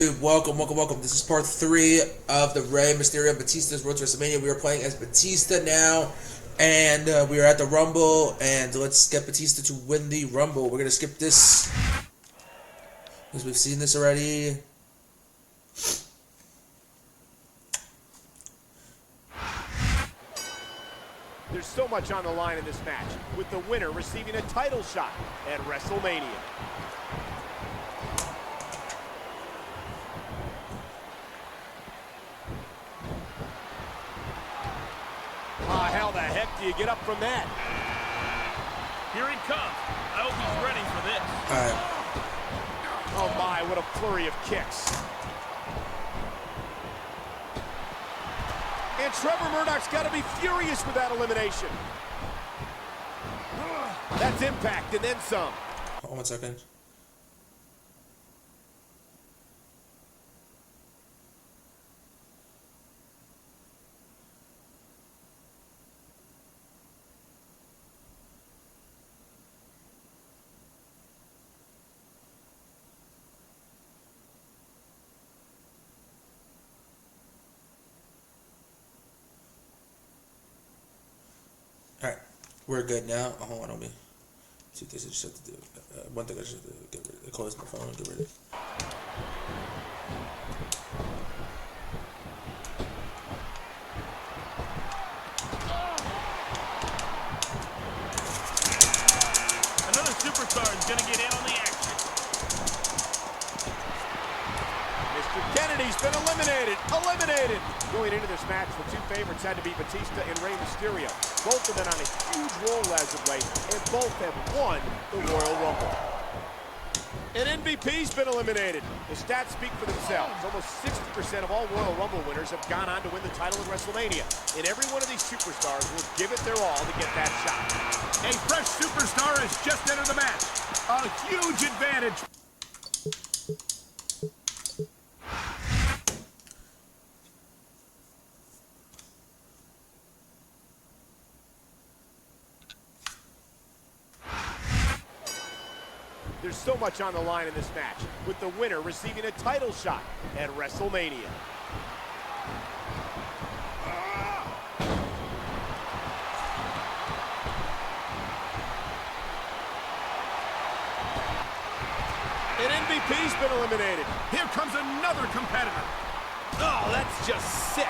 Welcome. This is part 3 of the Mysterio Batista's Road to WrestleMania. We are playing as Batista now, and we are at the Rumble, and let's get Batista to win the Rumble. We're going to skip this, because we've seen this already. There's so much on the line in this match, with the winner receiving a title shot at WrestleMania. How the heck do you get up from that? Here he comes. I hope he's ready for this. All right. Oh my, what a flurry of kicks. And Trevor Murdoch's got to be furious with that elimination. That's impact and then some. Hold on 1 second. Alright, we're good now. Hold on me. Two things I just have to do. One thing I just have to get rid of. Close my phone and get rid of it. Another superstar is going to get in on the action. Mr. Kennedy's been eliminated. Going into this match, the two favorites had to be Batista and Mysterio. Both have been on a huge roll as of late, and both have won the Royal Rumble. An MVP's been eliminated. The stats speak for themselves. Almost 60% of all Royal Rumble winners have gone on to win the title at WrestleMania. And every one of these superstars will give it their all to get that shot. A fresh superstar has just entered the match. A huge advantage. There's so much on the line in this match, with the winner receiving a title shot at WrestleMania. An MVP's been eliminated. Here comes another competitor. Oh, that's just sick.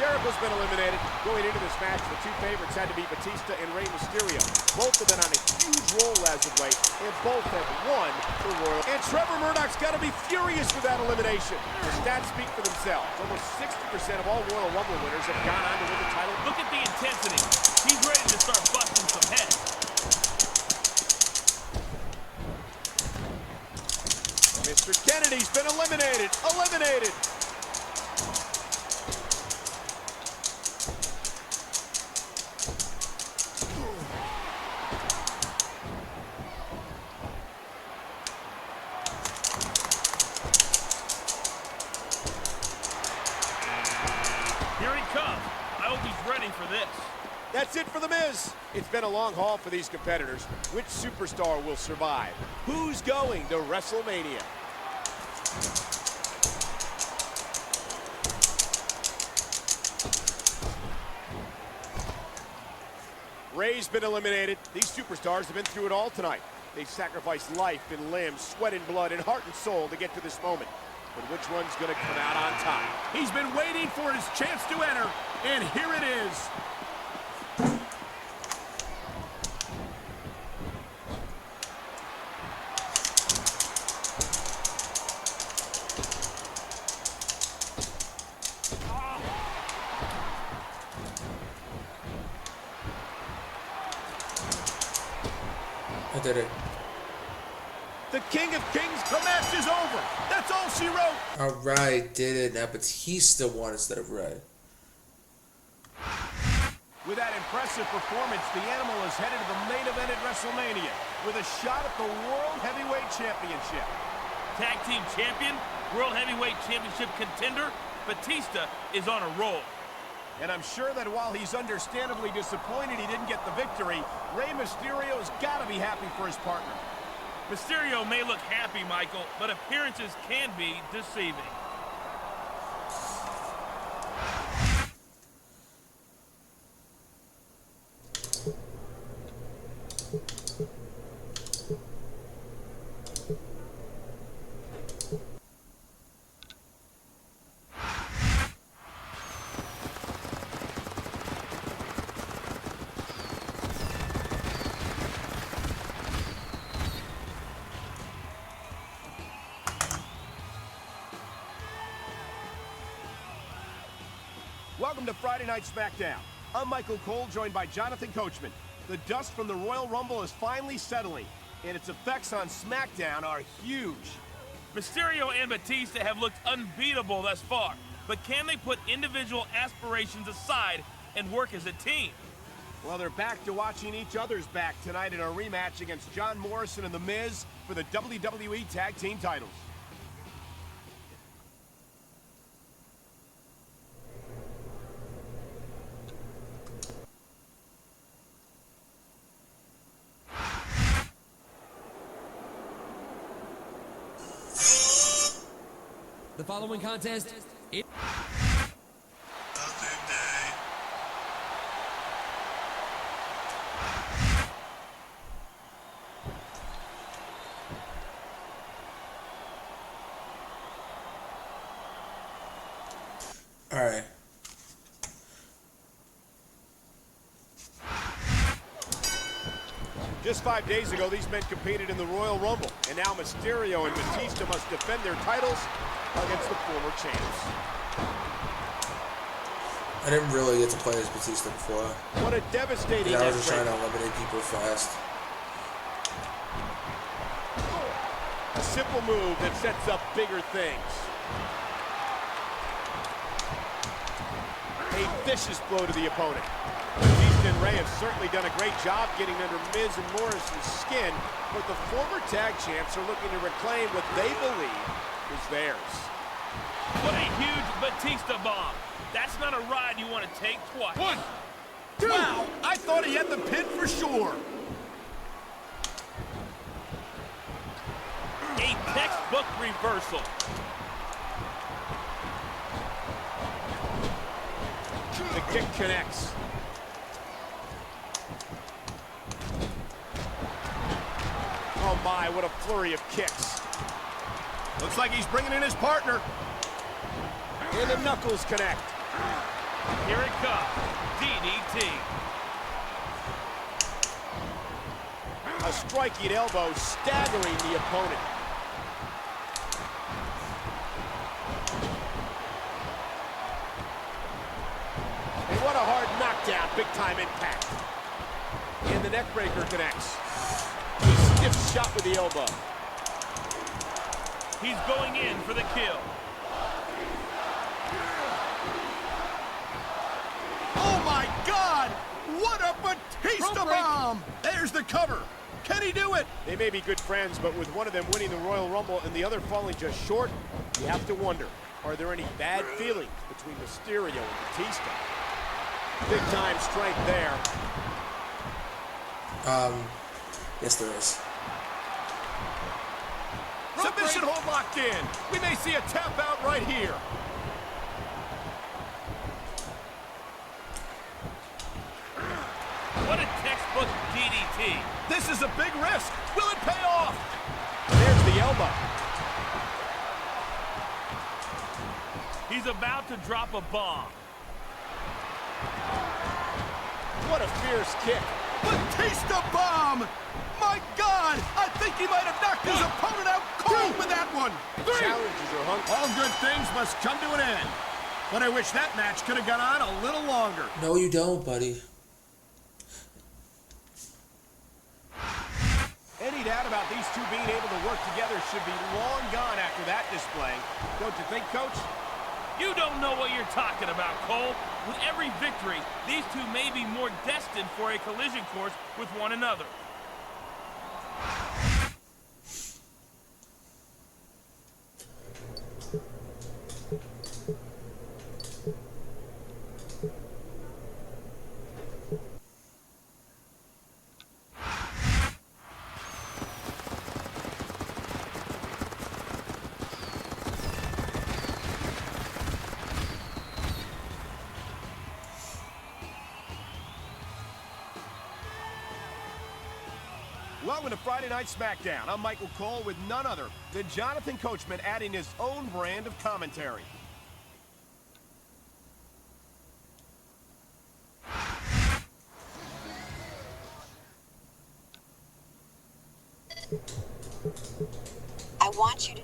Jericho's been eliminated. Going into this match, the two favorites had to be Batista and Mysterio. Both have been on a huge roll as of late, and both have won the Royal. And Trevor Murdoch's got to be furious with that elimination. The stats speak for themselves. Almost 60% of all Royal Rumble winners have gone on to win the title. Look at the intensity. He's ready to start busting some heads. Mr. Kennedy's been eliminated. Here he comes. I hope he's ready for this. That's it for The Miz. It's been a long haul for these competitors. Which superstar will survive? Who's going to WrestleMania? Ray's been eliminated. These superstars have been through it all tonight. They've sacrificed life and limb, sweat and blood, and heart and soul to get to this moment. But which one's going to come out on top? He's been waiting for his chance to enter, and here it is. I did it. The King of Kings. The match is over. That's all she wrote. Alright, did it. Now Batista won instead of Ray. With that impressive performance, the Animal is headed to the main event at WrestleMania with a shot at the World Heavyweight Championship. Tag Team Champion, World Heavyweight Championship contender, Batista is on a roll. And I'm sure that while he's understandably disappointed he didn't get the victory, Rey Mysterio's got to be happy for his partner. Mysterio may look happy, Michael, but appearances can be deceiving. Welcome to Friday Night Smackdown. I'm Michael Cole, joined by Jonathan Coachman. The dust from the Royal Rumble is finally settling, and its effects on Smackdown are huge. Mysterio and Batista have looked unbeatable thus far, but can they put individual aspirations aside and work as a team? Well, they're back to watching each other's back tonight in a rematch against John Morrison and The Miz for the WWE Tag Team titles. The following contest is... All right. Just 5 days ago, these men competed in the Royal Rumble, and now Mysterio and Batista must defend their titles against the former champs. I didn't really get to play as Batista before. What a devastating I was just trying break. to eliminate people fast. A simple move that sets up bigger things. A vicious blow to the opponent. Batista and Rey have certainly done a great job getting under Miz and Morrison's skin, but the former tag champs are looking to reclaim what they believe is theirs. What a huge Batista bomb. That's not a ride you want to take twice. 1, 2. Wow, I thought he had the pin for sure. A textbook reversal. The kick connects. Oh my, what a flurry of kicks. Looks like he's bringing in his partner. And the knuckles connect. Here it comes. DDT. A striking elbow staggering the opponent. And what a hard knockdown, big time impact. And the neck breaker connects. A stiff shot with the elbow. He's going in for the kill. Oh my God! What a Batista bomb! There's the cover. Can he do it? They may be good friends, but with one of them winning the Royal Rumble and the other falling just short, you have to wonder, are there any bad feelings between Mysterio and Batista? Big time strength there. Yes, there is. Submission hold locked in. We may see a tap out right here. What a textbook DDT. This is a big risk. Will it pay off? There's the elbow. He's about to drop a bomb. What a fierce kick. Batista bomb! My God! I think he might have knocked his opponent out cold with that one. 3. Challenges are hung. All good things must come to an end. But I wish that match could have gone on a little longer. No, you don't, buddy. Any doubt about these two being able to work together should be long gone after that display. Don't you think, Coach? You don't know what you're talking about, Cole. With every victory, these two may be more destined for a collision course with one another. Welcome to Friday Night Smackdown. I'm Michael Cole with none other than Jonathan Coachman adding his own brand of commentary. I want you to...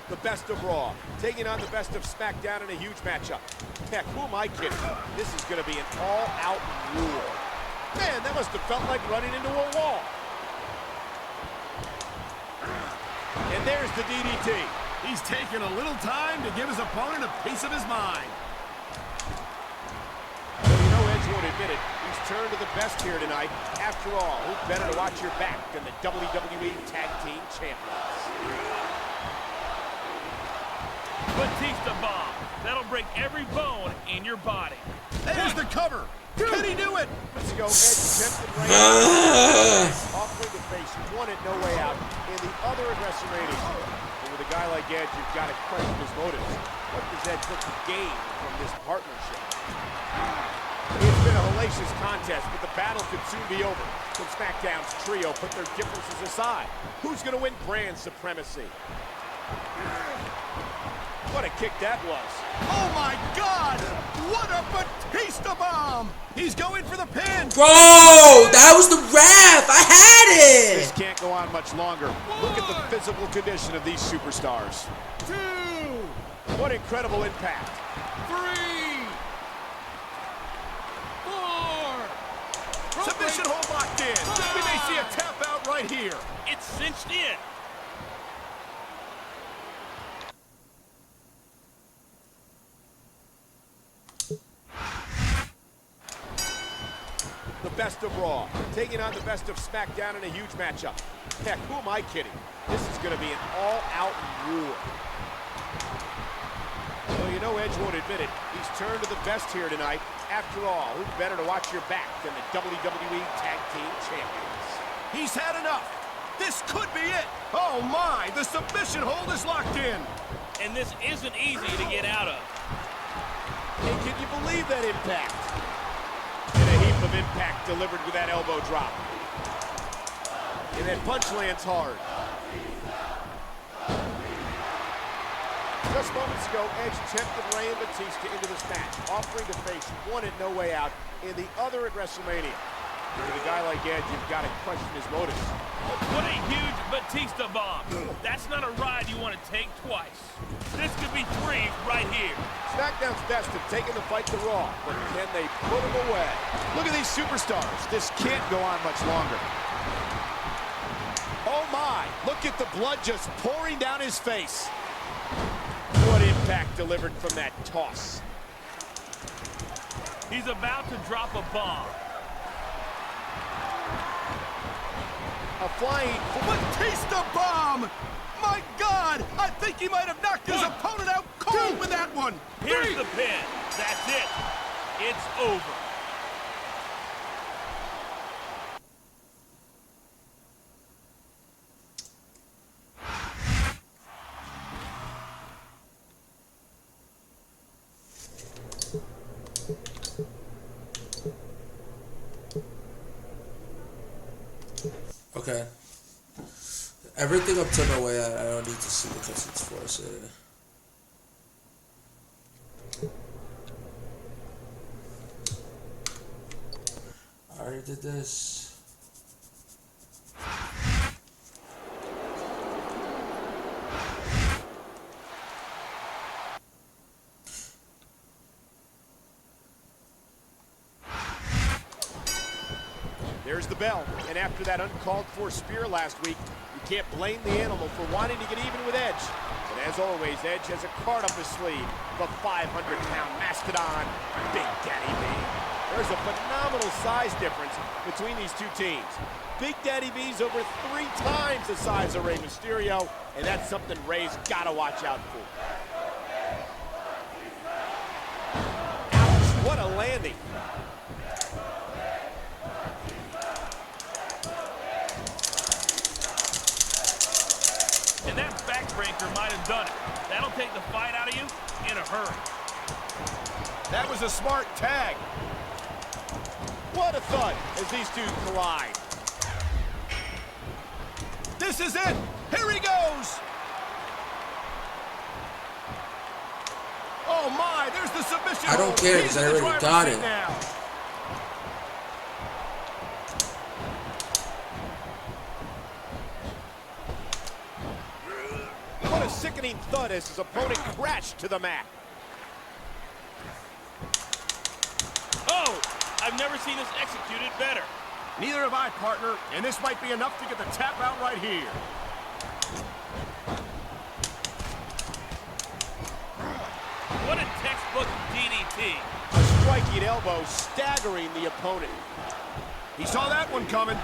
The best of Raw, taking on the best of Smackdown in a huge matchup. Heck, who am I kidding? This is going to be an all-out war. Man, that must have felt like running into a wall. And there's the DDT. He's taken a little time to give his opponent a piece of his mind. Well, you know, Edge won't admit it. He's turned to the best here tonight. After all, who better to watch your back than the WWE Tag Team Champions? Batista bomb. That'll break every bone in your body. There's the cover. Can he do it? Let's go. Edge attempted right offering to face one at No Way Out and the other at WrestleMania. And with a guy like Edge, you've got to question his motives. What does Edge look to gain from this partnership? It's been a hellacious contest, but the battle could soon be over when SmackDown's trio put their differences aside. Who's going to win brand supremacy? What a kick that was. Oh my God! What a Batista bomb! He's going for the pin. Bro, that was the ref. I had This it. can't go on much longer. Look at the physical condition of these superstars. 2, What incredible impact. 3, 4. Submission hold locked in. We may see a tap out right here. It's cinched in. The best of Raw, taking on the best of Smackdown in a huge matchup. Heck, who am I kidding? This is going to be an all-out war. Well, you know Edge won't admit it. He's turned to the best here tonight. After all, who better to watch your back than the WWE Tag Team Champions? He's had enough. This could be it. Oh my, the submission hold is locked in. And this isn't easy to get out of. Hey, can you believe that impact? And a heap of impact delivered with that elbow drop. And that punch lands hard. Just moments ago, Edge tempted Rey and Batista into this match, offering to face one at No Way Out and the other at WrestleMania. With a guy like Edge, you've got to question his motives. What a huge Batista bomb. That's not a ride you want to take twice. This could be 3 right here. SmackDown's best have taken the fight to Raw, but can they put him away? Look at these superstars. This can't go on much longer. Oh my, look at the blood just pouring down his face. What impact delivered from that toss. He's about to drop a bomb. A flying Batista bomb! My God! I think he might have knocked his opponent out cold with that one. Here's the pin. That's it. It's over. Okay. Everything up to No Way Out, I don't need to see the cutscenes for, so... I already did this. There's the bell, and after that uncalled-for spear last week, you can't blame the animal for wanting to get even with Edge. But as always, Edge has a card up his sleeve, the 500-pound mastodon, Big Daddy B. There's a phenomenal size difference between these two teams. Big Daddy B's over 3 times the size of Rey Mysterio, and that's something Rey's got to watch out for. landing. And that backbreaker might have done it. That'll take the fight out of you in a hurry. That was a smart tag. What a thud as these two collide. This is it. Here he goes. Oh my, there's the submission. I don't care because I already got it. Now. What a sickening thud as his opponent crashed to the mat. Oh, I've never seen this executed better. Neither have I, partner, and this might be enough to get the tap out right here. What a textbook DDT. A striking elbow staggering the opponent. He saw that one coming.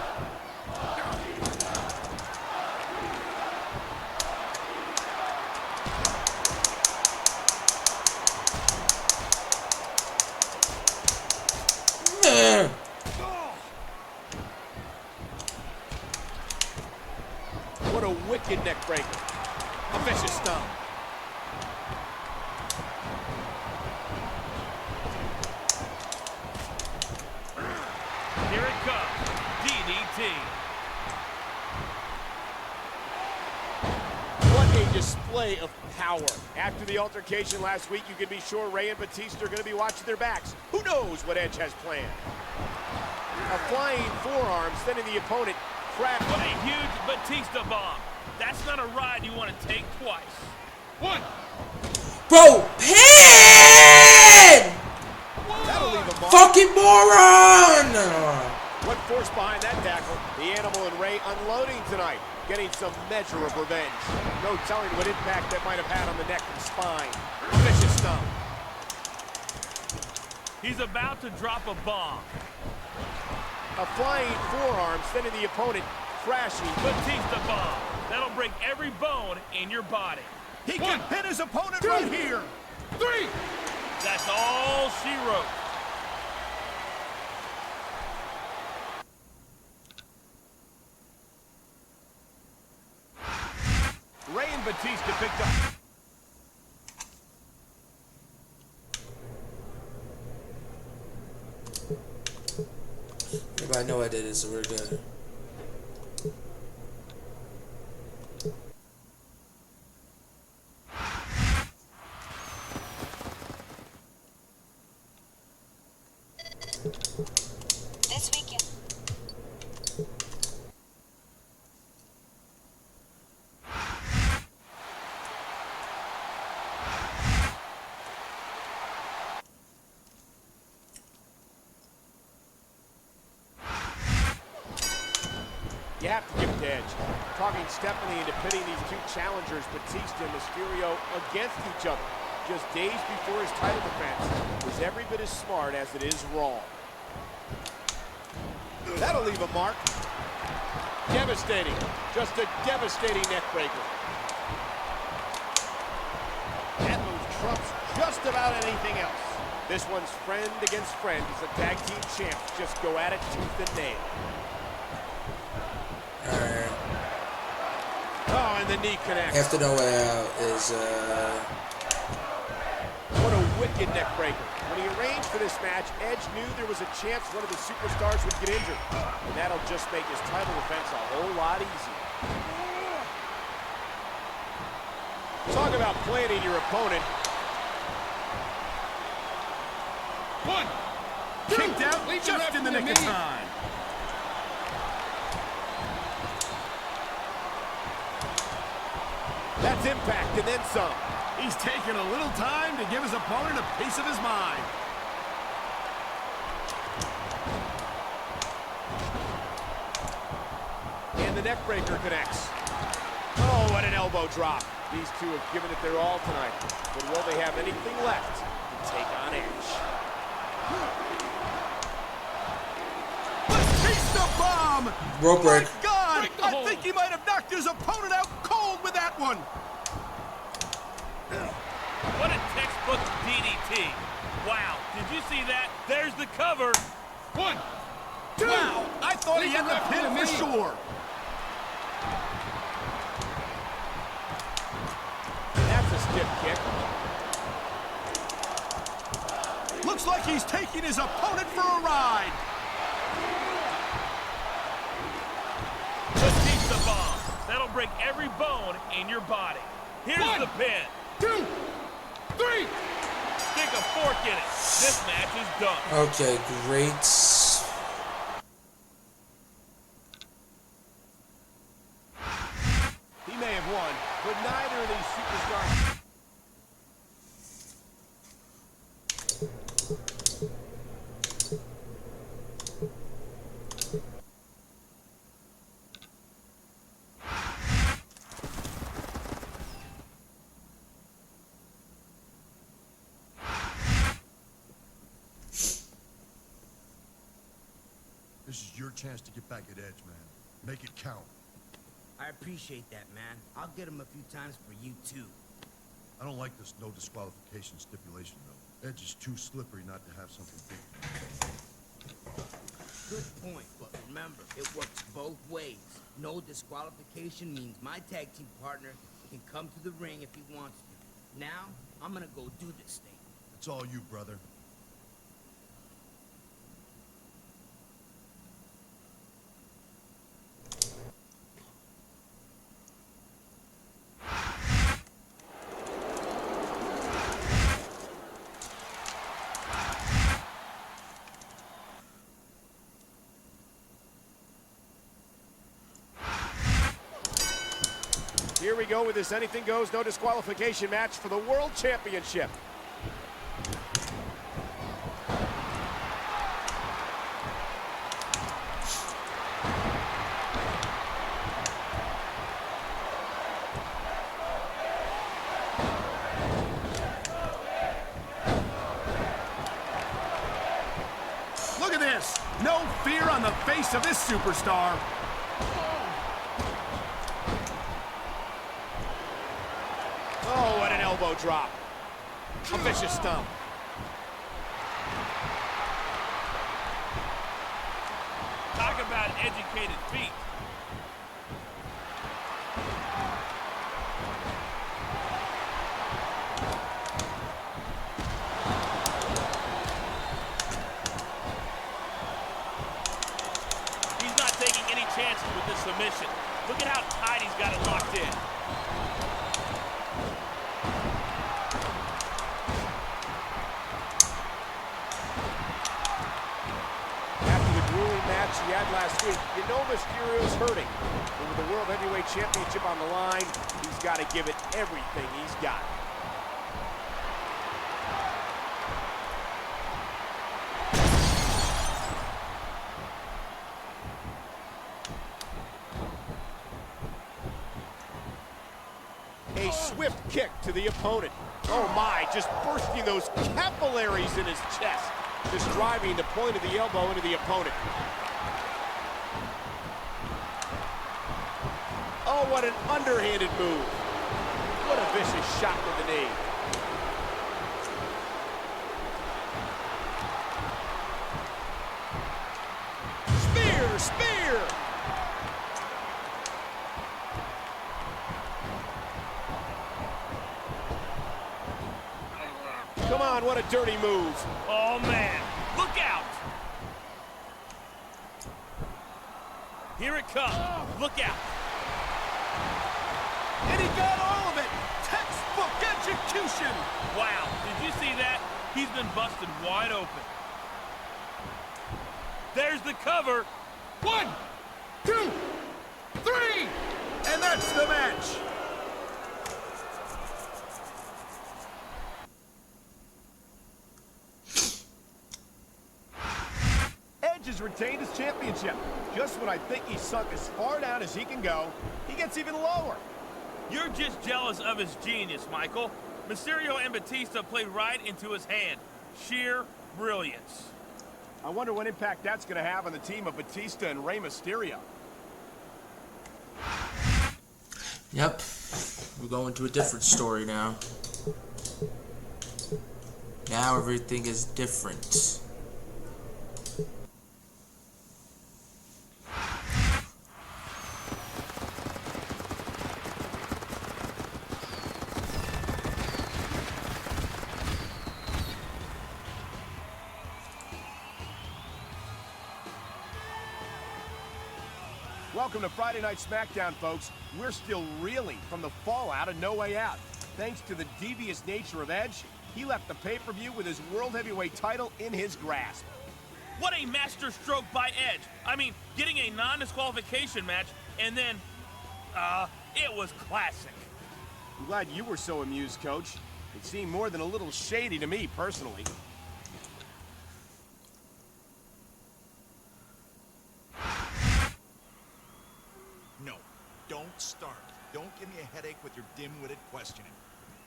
What a wicked neck breaker. A vicious stomp. Here it comes. DDT. What a display of power. After the altercation last week, you can be sure Rey and Batista are going to be watching their backs. Who knows what Edge has planned? A flying forearm sending the opponent crashing. What a huge Batista bomb. That's not a ride you want to take twice. One. Bro, pin! That'll leave a mark. Fucking moron! What force behind that tackle? The Animal and Rey unloading tonight, getting some measure of revenge. No telling what impact that might have had on the neck and spine. Vicious stomp. He's about to drop a bomb. A flying forearm sending the opponent crashing. Batista bomb. That'll break every bone in your body. He can hit his opponent right here. 3. That's all she wrote. Rey and Batista picked up. Yeah, but I know I did it, so we're good. This weekend. You have to give it to Edge. Talking Stephanie into pitting these two challengers, Batista and Mysterio, against each other just days before his title defense was every bit as smart as it is wrong. That'll leave a mark. Devastating. Just a devastating neck breaker. That move trumps just about anything else. This one's friend against friend as the tag team champs just go at it tooth and nail. Alright. Oh, and the knee connects. After No Way Out is, What a wicked neck breaker. When he arranged for this match, Edge knew there was a chance one of the superstars would get injured. And that'll just make his title defense a whole lot easier. Talk about planning your opponent. 1. Kicked out just in the nick of time. That's impact and then some. He's taking a little time to give his opponent a piece of his mind. And the neck breaker connects. Oh, what an elbow drop. These two have given it their all tonight. But will they have anything left to take on Edge? Batista bomb! rope break. My God! I think he might have knocked his opponent out cold with that one. What a textbook DDT. Wow, did you see that? There's the cover. 1, 2. Wow, I thought he had the pin for sure. That's a stiff kick. Looks like he's taking his opponent for a ride. Batista bomb. That'll break every bone in your body. Here's 1, the pin. 2, 3. Stick a fork in it. This match is done. Okay, great. He may have won, but neither of these superstars. This is your chance to get back at Edge, man. Make it count. I appreciate that, man. I'll get him a few times for you, too. I don't like this no disqualification stipulation, though. Edge is too slippery not to have something big. Good point, but remember, it works both ways. No disqualification means my tag team partner can come to the ring if he wants to. Now, I'm gonna go do this thing. It's all you, brother. Here we go with this anything goes, no disqualification match for the World Championship. Look at this. No fear on the face of this superstar. Oh, what an elbow drop. A vicious stomp. Talk about educated feet. He's not taking any chances with this submission. Look at how tight he's got it locked in. Match he had last week. You know Mysterio's hurting. But with the World Heavyweight Championship on the line, he's got to give it everything he's got. A swift kick to the opponent. Oh my, just bursting those capillaries in his chest. Just driving the point of the elbow into the opponent. Oh, what an underhanded move. What a vicious shot with the knee. Spear, spear. Come on, what a dirty move. Oh, man. Look out. Here it comes. Look out. And he got all of it. Textbook execution. Wow. Did you see that? He's been busted wide open. There's the cover. 1, 2, 3. And that's the match. Edge has retained his championship. Just when I think he's sunk as far down as he can go, he gets even lower. You're just jealous of his genius, Michael. Mysterio and Batista played right into his hand. Sheer brilliance. I wonder what impact that's going to have on the team of Batista and Rey Mysterio. Yep. We're going to a different story now. Now everything is different. Welcome to Friday Night Smackdown, folks. We're still reeling from the fallout of No Way Out. Thanks to the devious nature of Edge, he left the pay-per-view with his World Heavyweight title in his grasp. What a master stroke by Edge. I mean, getting a non-disqualification match, and then, it was classic. I'm glad you were so amused, Coach. It seemed more than a little shady to me, personally. No, don't start. Don't give me a headache with your dim-witted questioning.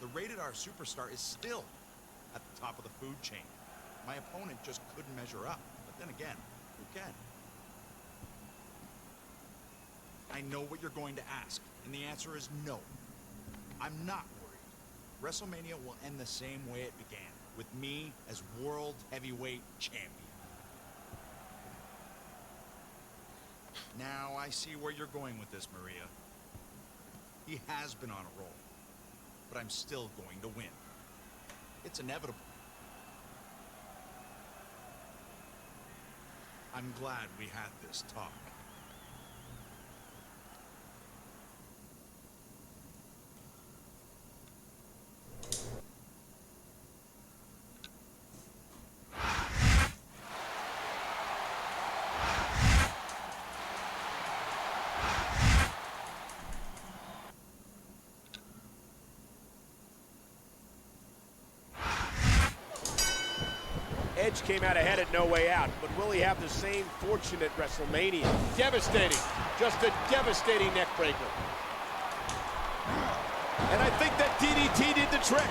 The Rated R Superstar is still at the top of the food chain. My opponent just couldn't measure up. But then again, who can? I know what you're going to ask, and the answer is no. I'm not worried. WrestleMania will end the same way it began, with me as World Heavyweight Champion. Now I see where you're going with this, Maria. He has been on a roll, but I'm still going to win. It's inevitable. I'm glad we had this talk. Edge came out ahead at No Way Out, but will he have the same fortune at WrestleMania? Devastating. Just a devastating neck breaker. And I think that DDT did the trick.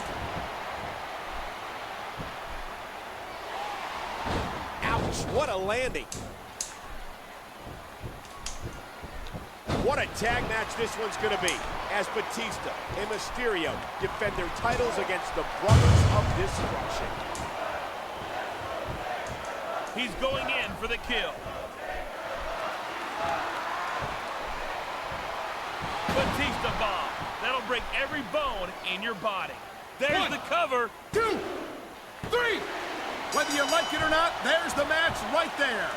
Ouch, what a landing. What a tag match this one's gonna be, as Batista and Mysterio defend their titles against the Brothers of Destruction. He's going in for the kill. Batista bomb. That'll break every bone in your body. There's the cover. 2, 3. Whether you like it or not, there's the match right there.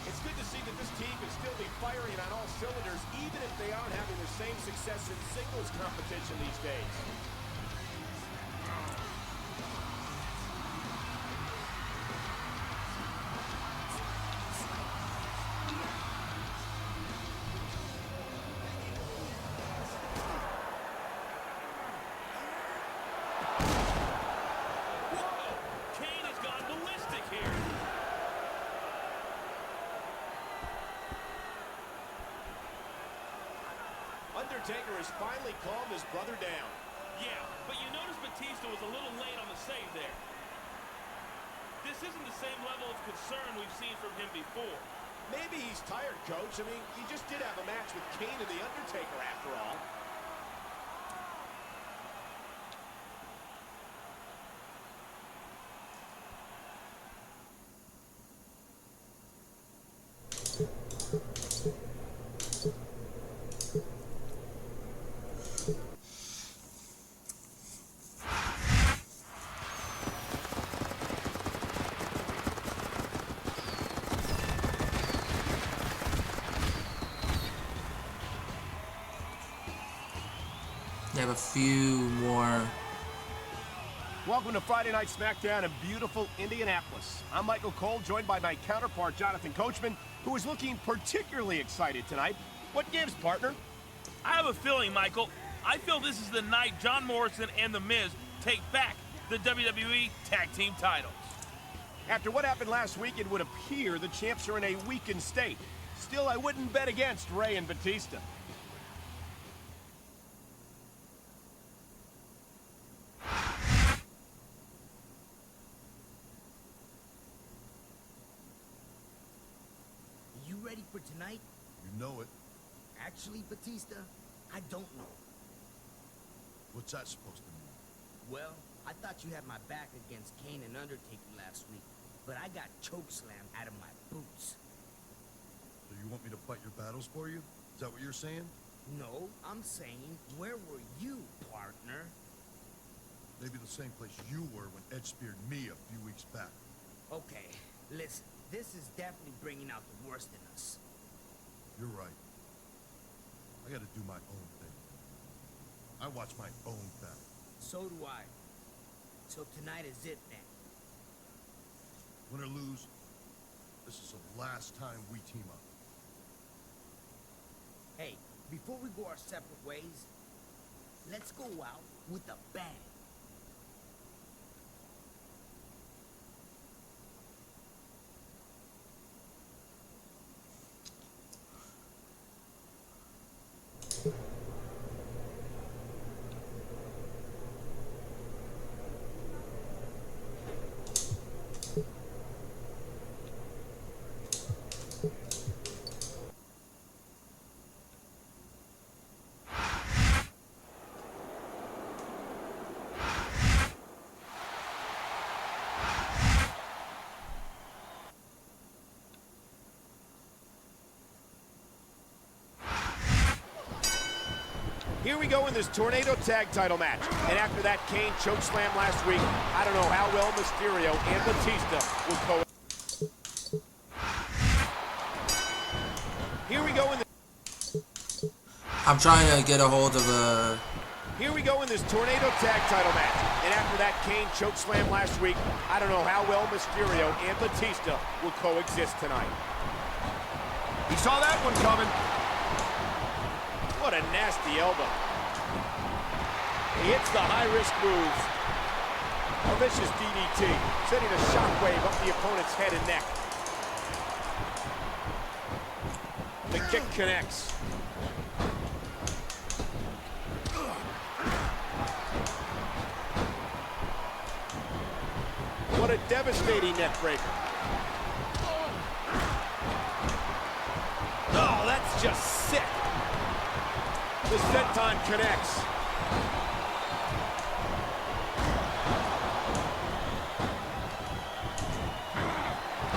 It's good to see that this team can still be firing on all cylinders, even if they aren't having the same success in singles competition these days. Kane has gone ballistic here. Undertaker has finally calmed his brother down. Yeah, but you notice Batista was a little late on the save there. This isn't the same level of concern we've seen from him before. Maybe he's tired, Coach. I mean, he just did have a match with Kane and The Undertaker, after all. They have a few more. Welcome to Friday Night Smackdown in beautiful Indianapolis. I'm Michael Cole, joined by my counterpart, Jonathan Coachman, who is looking particularly excited tonight. What gives, partner? I have a feeling, Michael. I feel this is the night John Morrison and The Miz take back the WWE Tag Team titles. After what happened last week, it would appear the champs are in a weakened state. Still, I wouldn't bet against Rey and Batista. You ready for tonight? You know it. Actually, Batista, I don't know. What's that supposed to mean? Well, I thought you had my back against Kane and Undertaker last week, but I got chokeslammed out of my boots. So you want me to fight your battles for you? Is that what you're saying? No, I'm saying, where were you, partner? Maybe the same place you were when Ed speared me a few weeks back. Okay, listen, this is definitely bringing out the worst in us. You're right. I gotta do my own thing. I watch my own battle. So do I. So tonight is it then. Win or lose, this is the last time we team up. Hey, before we go our separate ways, let's go out with a bang. Here we go in this Tornado Tag Title match. And after that Kane chokeslam last week, I don't know how well Mysterio and Batista will go. Here we go in the... I'm trying to get a hold of a... Here we go in this Tornado Tag Title match. And after that Kane chokeslam last week, I don't know how well Mysterio and Batista will coexist tonight. He saw that one coming. What a nasty elbow. He hits the high-risk moves. A vicious DDT, sending a shockwave up the opponent's head and neck. The kick connects. What a devastating neck breaker. Oh, that's just sick. The senton connects.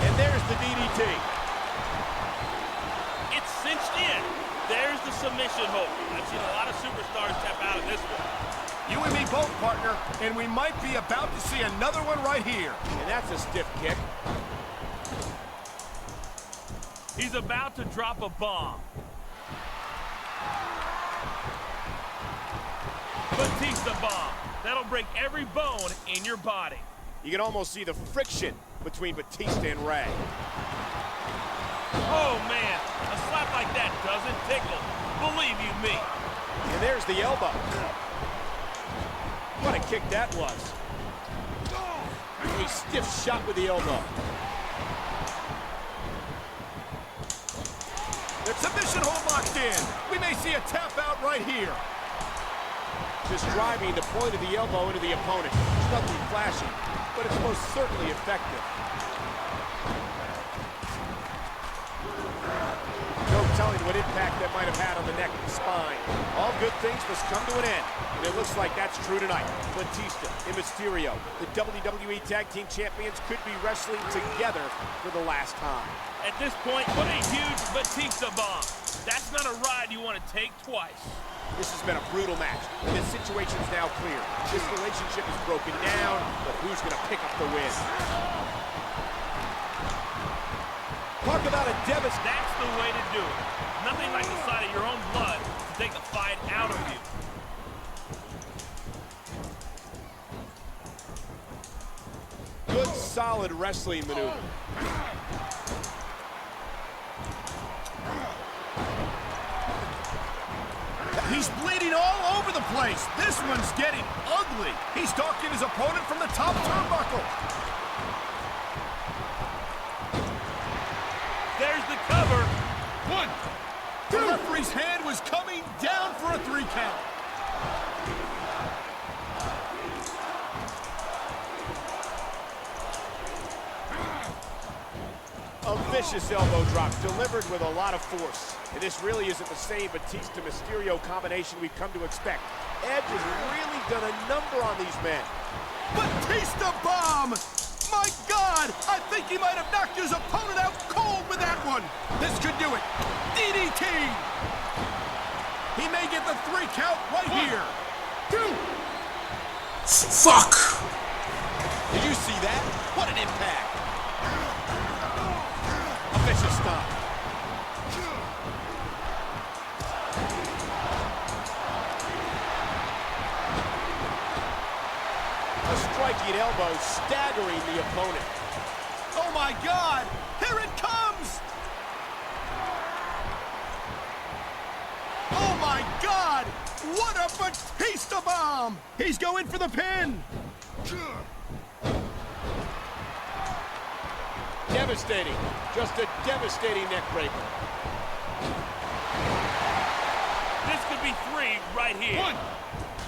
And there's the DDT. It's cinched in. There's the submission hold. I've seen a lot of superstars tap out of this one. You and me both, partner, and we might be about to see another one right here. And that's a stiff kick. He's about to drop a bomb. Batista bomb. That'll break every bone in your body. You can almost see the friction between Batista and Ray. Oh, man. A slap like that doesn't tickle. Believe you me. And there's the elbow. What a kick that was. A stiff shot with the elbow. The submission hold locked in. We may see a tap out right here. Just driving the point of the elbow into the opponent. It's nothing flashy, but it's most certainly effective. No telling what impact that might have had on the neck and spine. All good things must come to an end, and it looks like that's true tonight. Batista and Mysterio, the WWE Tag Team Champions, could be wrestling together for the last time. At this point, what a huge Batista bomb. That's not a ride you want to take twice. This has been a brutal match, and the situation's now clear. This relationship is broken down, but who's going to pick up the win? Talk about a devastating... That's the way to do it. Nothing like the sight of your own blood to take the fight out of you. Good, solid wrestling maneuver. He's bleeding all over the place. This one's getting ugly. He's stalking his opponent from the top turnbuckle. There's the cover. 1, 2. The referee's hand was coming down for a 3 count. A Vicious elbow drop delivered with a lot of force. And this really isn't the same Batista-Mysterio combination we've come to expect. Edge has really done a number on these men. Batista bomb! My God! I think he might have knocked his opponent out cold with that one. This could do it. DDT! He may get the 3 count right here. 2. Fuck! Did you see that? What an impact! A vicious stomp. A striking elbow staggering the opponent. Oh my God! Here it comes! Oh my God! What a Batista bomb! He's going for the pin! Devastating. Just a devastating neck breaker. This could be 3 right here. 1,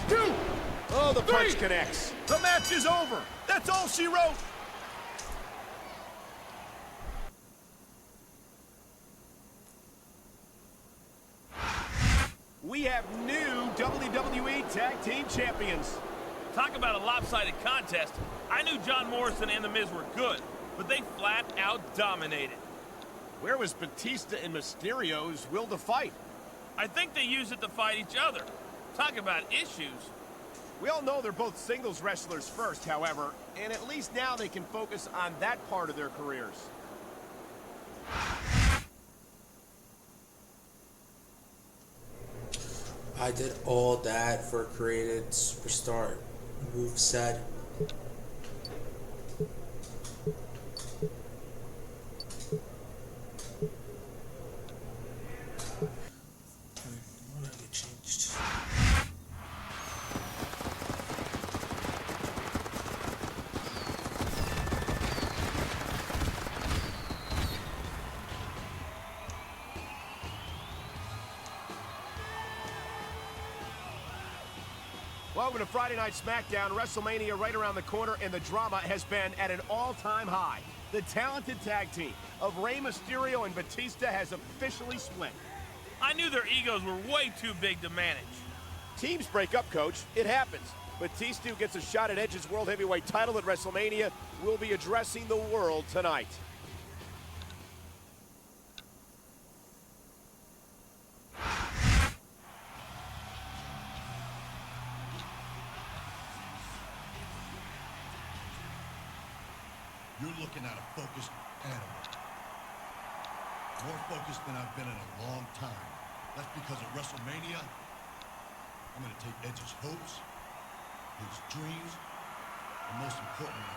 2, Oh, the 3. punch connects. The match is over. That's all she wrote. We have new WWE Tag Team Champions. Talk about a lopsided contest. I knew John Morrison and The Miz were good, but they flat out dominated. Where was Batista and Mysterio's will to fight? I think they used it to fight each other. Talk about issues. We all know they're both singles wrestlers first, however, and at least now they can focus on that part of their careers. I did all that for a created superstar moveset. What did I get changed? Welcome to Friday Night Smackdown. WrestleMania right around the corner, and the drama has been at an all-time high. The talented tag team of Rey Mysterio and Batista has officially split. I knew their egos were way too big to manage. Teams break up, Coach. It happens. Batista, who gets a shot at Edge's World Heavyweight title at WrestleMania, will be addressing the world tonight. You're looking at a focused animal. More focused than I've been in a long time. That's because at WrestleMania, I'm going to take Edge's hopes, his dreams, and most importantly,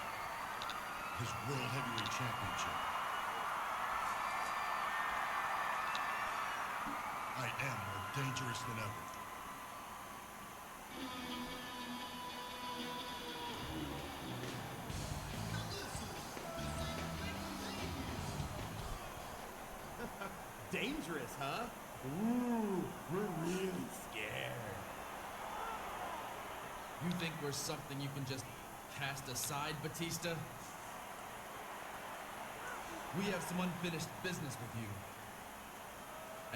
his World Heavyweight Championship. I am more dangerous than ever. Dangerous, huh? Ooh, we're really scared. You think we're something you can just cast aside, Batista? We have some unfinished business with you.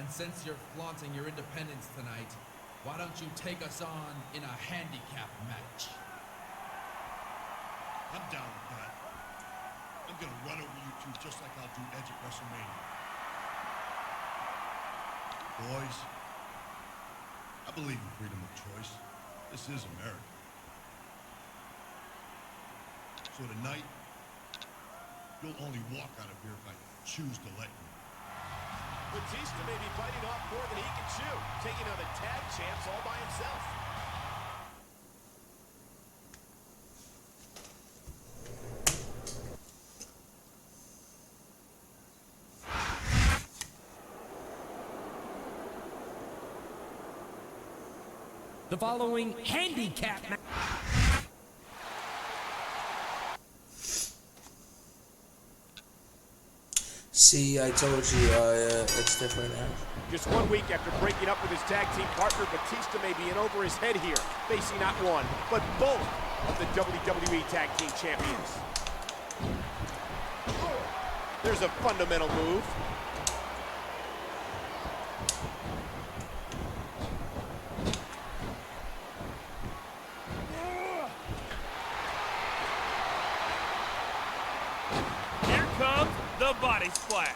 And since you're flaunting your independence tonight, why don't you take us on in a handicap match? I'm down with that. I'm going to run over you two just like I'll do Edge at WrestleMania. Boys, I believe in freedom of choice. This is America. So tonight, you'll only walk out of here if I choose to let you. Batista may be biting off more than he can chew, taking on the tag champs all by himself. The following handicap match. See, I told you, it's different now. Just 1 week after breaking up with his tag team partner, Batista may be in over his head here, facing not one, but both of the WWE Tag Team Champions. There's a fundamental move. Here comes the body splash.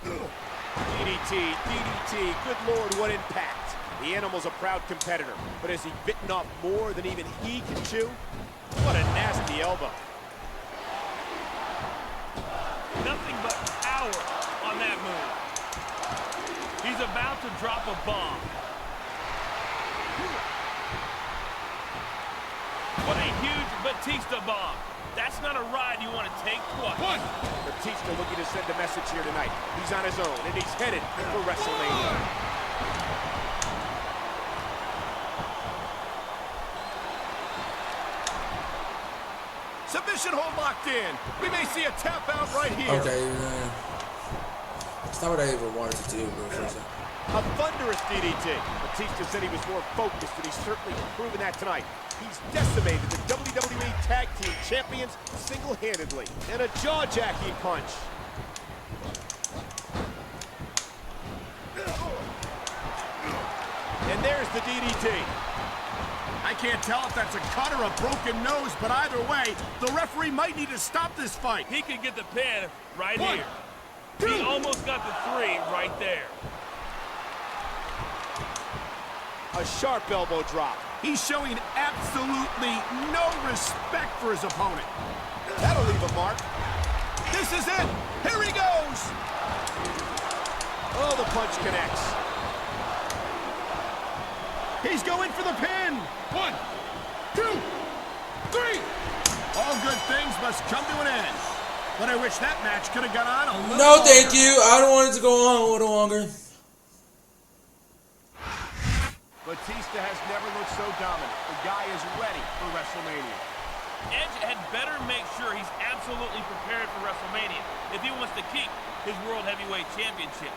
DDT, DDT, good Lord, what impact. The animal's a proud competitor, but has he bitten off more than even he can chew? What a nasty elbow. Nothing but power on that move. He's about to drop a bomb. What a huge Batista bomb. That's not a ride you want to take twice. Batista looking to send a message here tonight. He's on his own, and he's headed for WrestleMania. Submission hold locked in. We may see a tap out right here. Okay, it's not what I ever wanted to do, but for a second. A thunderous DDT. Batista said he was more focused, and he's certainly proven that tonight. He's decimated the WWE Tag Team Champions single-handedly. And a jaw-jacking punch. And there's the DDT. I can't tell if that's a cut or a broken nose, but either way, the referee might need to stop this fight. He could get the pin right One, here. two. He almost got the 3 right there. A sharp elbow drop. He's showing absolutely no respect for his opponent. That'll leave a mark. This is it. Here he goes. Oh, the punch connects. He's going for the pin. 1, 2, 3. All good things must come to an end. But I wish that match could have gone on a little No, longer. thank you. I don't want it to go on a little longer. Batista has never looked so dominant. The guy is ready for WrestleMania. Edge had better make sure he's absolutely prepared for WrestleMania if he wants to keep his World Heavyweight Championship.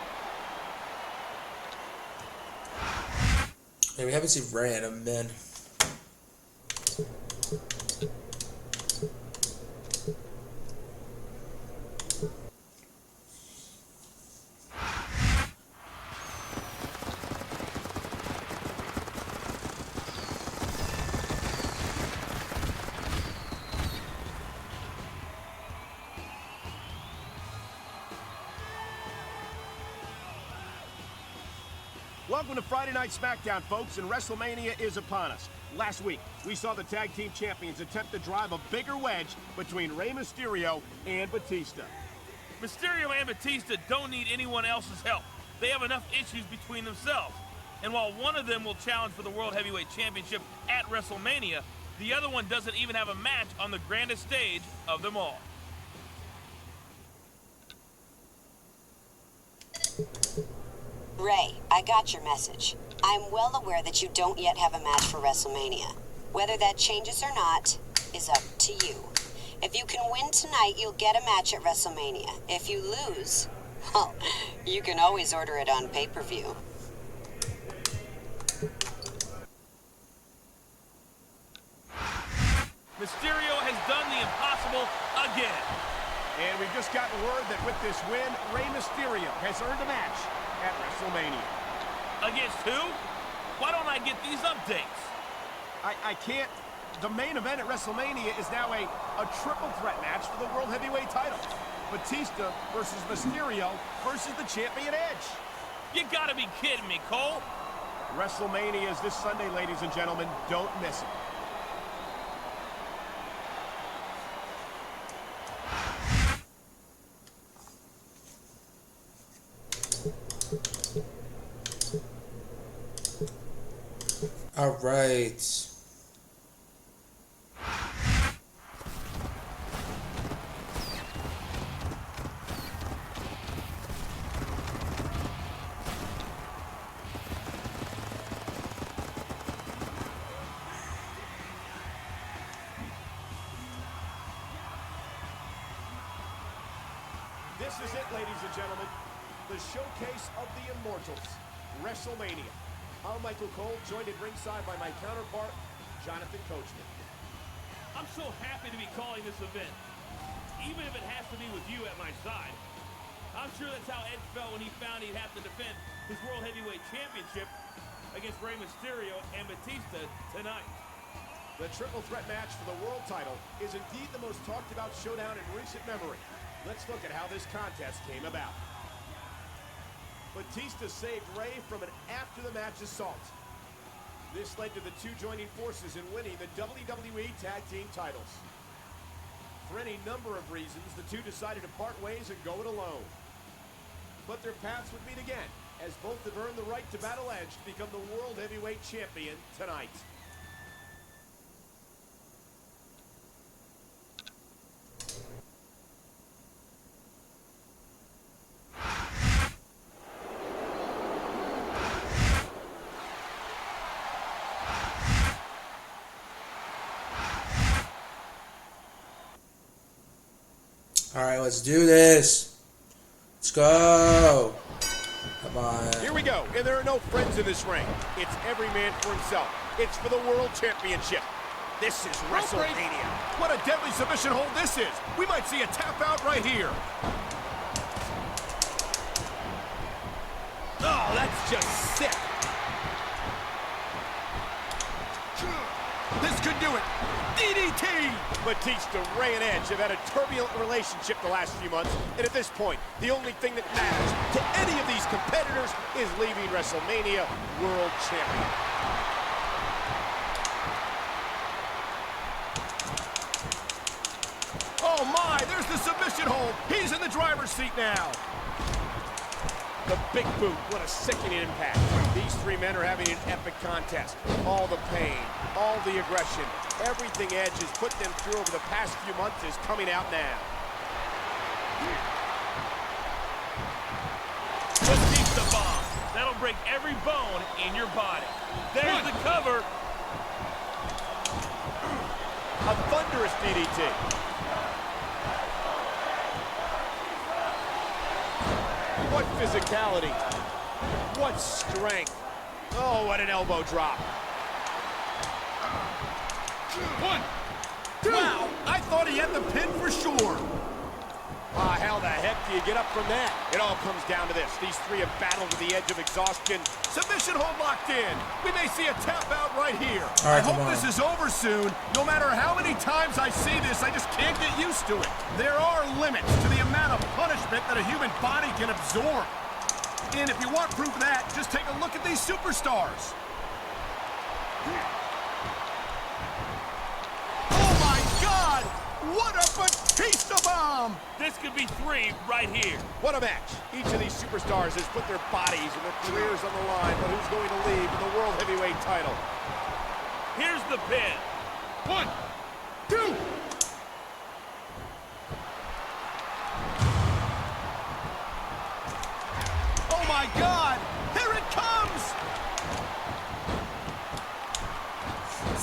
Yeah, we haven't seen Ray in a minute. Welcome to Friday Night Smackdown, folks, and WrestleMania is upon us. Last week, we saw the Tag Team Champions attempt to drive a bigger wedge between Rey Mysterio and Batista. Mysterio and Batista don't need anyone else's help. They have enough issues between themselves. And while one of them will challenge for the World Heavyweight Championship at WrestleMania, the other one doesn't even have a match on the grandest stage of them all. Ray, I got your message. I'm well aware that you don't yet have a match for WrestleMania. Whether that changes or not is up to you. If you can win tonight, you'll get a match at WrestleMania. If you lose, well, you can always order it on pay-per-view. Mysterio has done the impossible again. And we've just gotten word that with this win, Rey Mysterio has earned a match at WrestleMania. Against who? Why don't I get these updates? I can't. The main event at WrestleMania is now a triple threat match for the World Heavyweight title. Batista versus Mysterio versus the champion Edge. You gotta be kidding me, Cole. WrestleMania is this Sunday, ladies and gentlemen. Don't miss it. All right. This is it, ladies and gentlemen. The showcase of the Immortals, WrestleMania. I'm Michael Cole, joined at ringside by my counterpart, Jonathan Coachman. I'm so happy to be calling this event. even if it has to be with you at my side. I'm sure that's how Edge felt when he found he'd have to defend his World Heavyweight Championship against Rey Mysterio and Batista tonight. The triple threat match for the world title is indeed the most talked about showdown in recent memory. Let's look at how this contest came about. Batista saved Rey from an after-the-match assault. This led to the two joining forces in winning the WWE Tag Team titles. For any number of reasons, the two decided to part ways and go it alone. But their paths would meet again, as both have earned the right to battle Edge to become the World Heavyweight Champion tonight. All right, let's do this. Let's go. Come on. Here we go, and there are no friends in this ring. It's every man for himself. It's for the World Championship. This is WrestleMania. What a deadly submission hold this is. We might see a tap out right here. Oh, that's just sick. This could do it. DDT! Batista, Rey, and Edge have had a turbulent relationship the last few months, and at this point, the only thing that matters to any of these competitors is leaving WrestleMania World Champion. Oh my, there's the submission hold. He's in the driver's seat now. The big boot, what a sickening impact. These three men are having an epic contest. All the pain, all the aggression, everything Edge has put them through over the past few months is coming out now. Batista bomb. That'll break every bone in your body. There's the cover. A thunderous DDT. What physicality. What strength. Oh, what an elbow drop. 1, 2. Wow, I thought he had the pin for sure. How the heck do you get up from that? It all comes down to this. These three have battled to the edge of exhaustion. Submission hold locked in. We may see a tap out right here. All right, I hope come on. this is over soon. No matter how many times I see this, I just can't get used to it. There are limits to the amount of punishment that a human body can absorb. And if you want proof of that, just take a look at these superstars. Oh my God! What a Batista bomb! This could be 3 right here. What a match. Each of these superstars has put their bodies and their careers on the line, but who's going to leave with the World Heavyweight title? Here's the pin. 1, 2. Oh my God! Here it comes!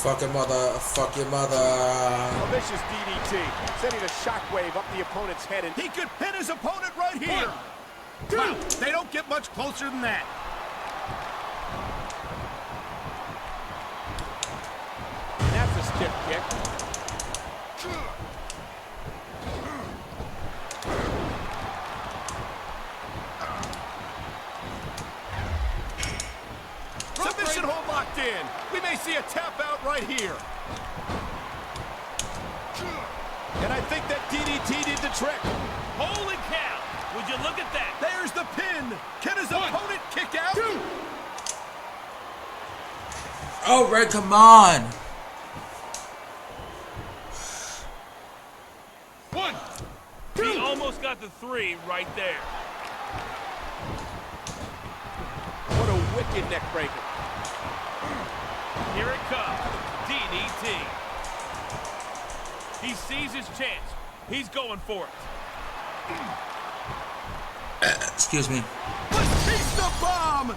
Fuck your mother. Fuck your mother. A vicious DDT, sending a shockwave up the opponent's head, and He could pin his opponent right here. 1, 2. Wow, they don't get much closer than that. that's a stiff kick. Submission hold locked in. We may see a tap out right here. And I think that DDT did the trick. Holy cow. Would you look at that? There's the pin. Can his opponent kick out? 2. Oh, Red, come on. 1, He almost got the 3 right there. What a wicked neck breaker. Here it comes. DDT. He sees his chance. He's going for it. Excuse me. Batista bomb!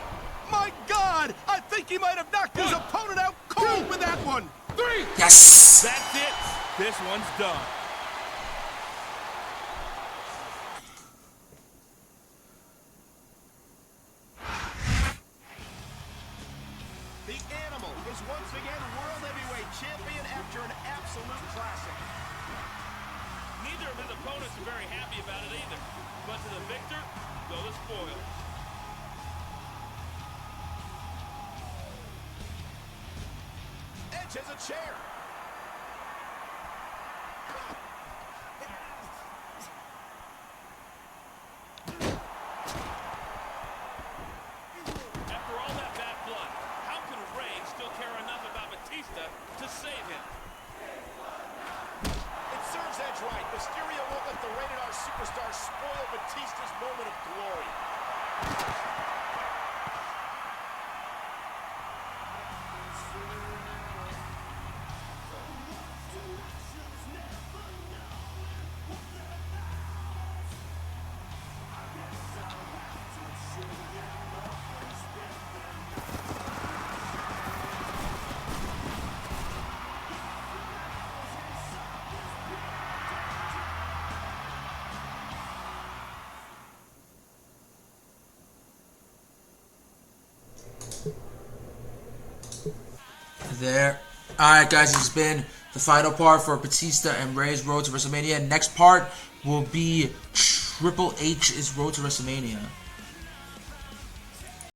My God! I think he might have knocked his opponent out cold with that one. 3. Yes. That's it. This one's done. The Animal is once again World Heavyweight Champion after an absolute classic. Neither of his opponents are very happy about it either. But to the victor, go the spoils. Edge has a chair. After all that bad blood, how can Ray still care enough about Batista to save him? It serves Edge right. Mysterio won't let the Rated R superstar spoil Batista's moment of glory. There. Alright, guys, this has been the final part for Batista and Ray's Road to WrestleMania. Next part will be Triple H's Road to WrestleMania.